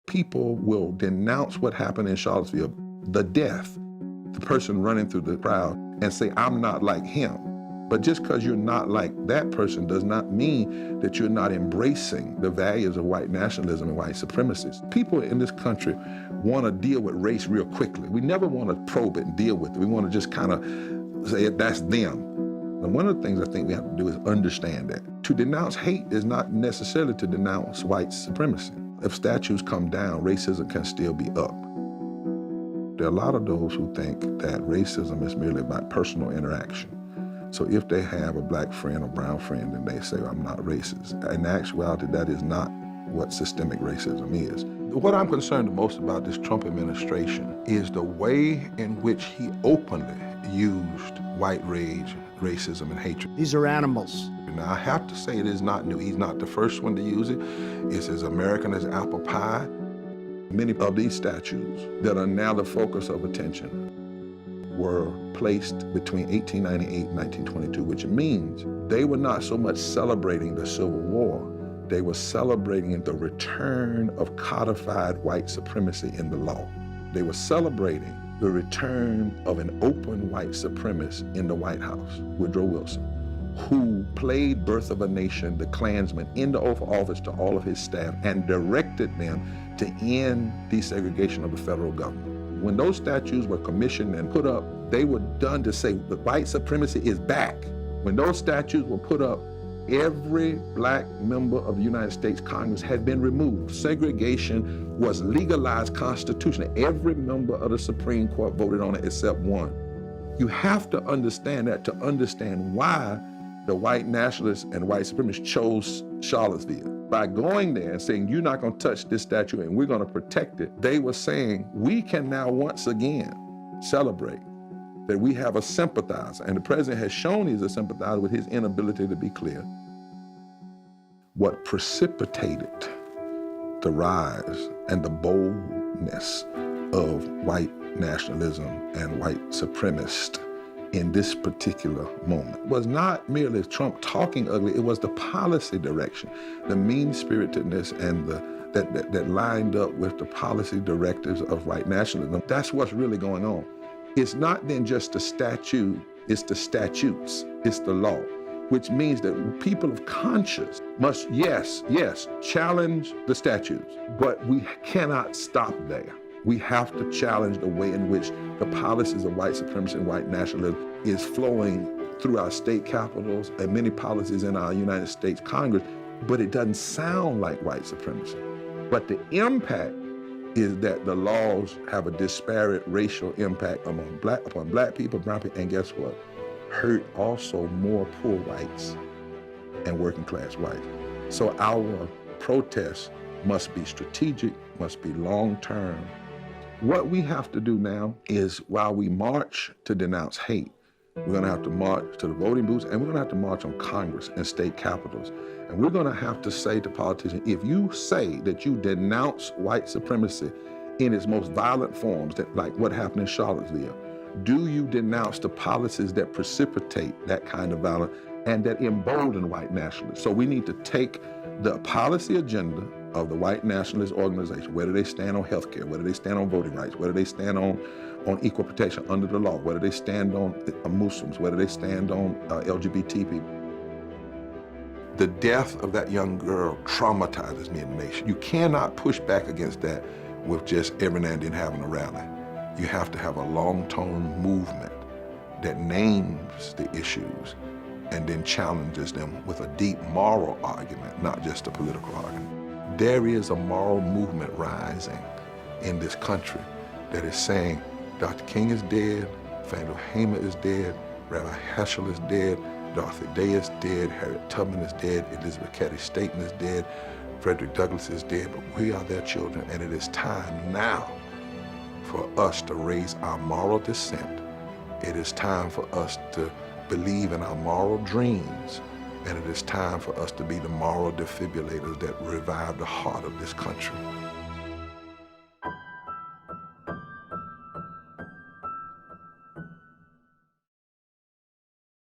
People will denounce what happened in Charlottesville, the death, the person running through the crowd, and say, I'm not like him. But just because you're not like that person does not mean that you're not embracing the values of white nationalism and white supremacists. People in this country want to deal with race real quickly. We never want to probe it and deal with it. We want to just kind of say that's them. And one of the things I think we have to do is understand that. To denounce hate is not necessarily to denounce white supremacy. If statues come down, racism can still be up. There are a lot of those who think that racism is merely about personal interaction. So if they have a black friend or brown friend and they say, I'm not racist, in actuality, that is not what systemic racism is. What I'm concerned the most about this Trump administration is the way in which he openly used white rage, racism, and hatred. These are animals. Now, I have to say it is not new. He's not the first one to use it. It's as American as apple pie. Many of these statues that are now the focus of attention were placed between 1898 and 1922, which means they were not so much celebrating the Civil War, they were celebrating the return of codified white supremacy in the law. They were celebrating the return of an open white supremacist in the White House, Woodrow Wilson, who played Birth of a Nation, the Klansman, in the oath of office to all of his staff and directed them to end desegregation of the federal government. When those statues were commissioned and put up, they were done to say the white supremacy is back. When those statues were put up, every black member of the United States Congress had been removed. Segregation was legalized constitutionally. Every member of the Supreme Court voted on it except one. You have to understand that to understand why the white nationalists and white supremacists chose Charlottesville. By going there and saying, you're not going to touch this statue and we're going to protect it, they were saying, we can now once again celebrate that we have a sympathizer. And the president has shown he's a sympathizer with his inability to be clear. What precipitated the rise and the boldness of white nationalism and white supremacists in this particular moment was not merely Trump talking ugly, it was the policy direction, the mean-spiritedness and that lined up with the policy directives of white nationalism. That's what's really going on. It's not then just the statue, it's the statutes, it's the law, which means that people of conscience must, yes, challenge the statutes, but we cannot stop there. We have to challenge the way in which the policies of white supremacy and white nationalism is flowing through our state capitals and many policies in our United States Congress, but it doesn't sound like white supremacy. But the impact is that the laws have a disparate racial impact upon black people, brown people, and guess what? Hurt also more poor whites and working class whites. So our protests must be strategic, must be long-term. What we have to do now is, while we march to denounce hate, we're gonna have to march to the voting booths, and we're gonna have to march on Congress and state capitals. And we're gonna have to say to politicians, if you say that you denounce white supremacy in its most violent forms, that, like what happened in Charlottesville, do you denounce the policies that precipitate that kind of violence and that embolden white nationalists? So we need to take the policy agenda of the white nationalist organization, whether they stand on healthcare, whether they stand on voting rights, whether they stand on equal protection under the law, whether they stand on Muslims, whether they stand on LGBT people. The death of that young girl traumatizes me in the nation. You cannot push back against that with just every now and then having a rally. You have to have a long-term movement that names the issues and then challenges them with a deep moral argument, not just a political argument. There is a moral movement rising in this country that is saying Dr. King is dead, Faneuil Hamer is dead, Rabbi Heschel is dead, Dorothy Day is dead, Harriet Tubman is dead, Elizabeth Cady Stanton is dead, Frederick Douglass is dead, but we are their children, and it is time now for us to raise our moral dissent. It is time for us to believe in our moral dreams, and it is time for us to be the moral defibrillators that revive the heart of this country.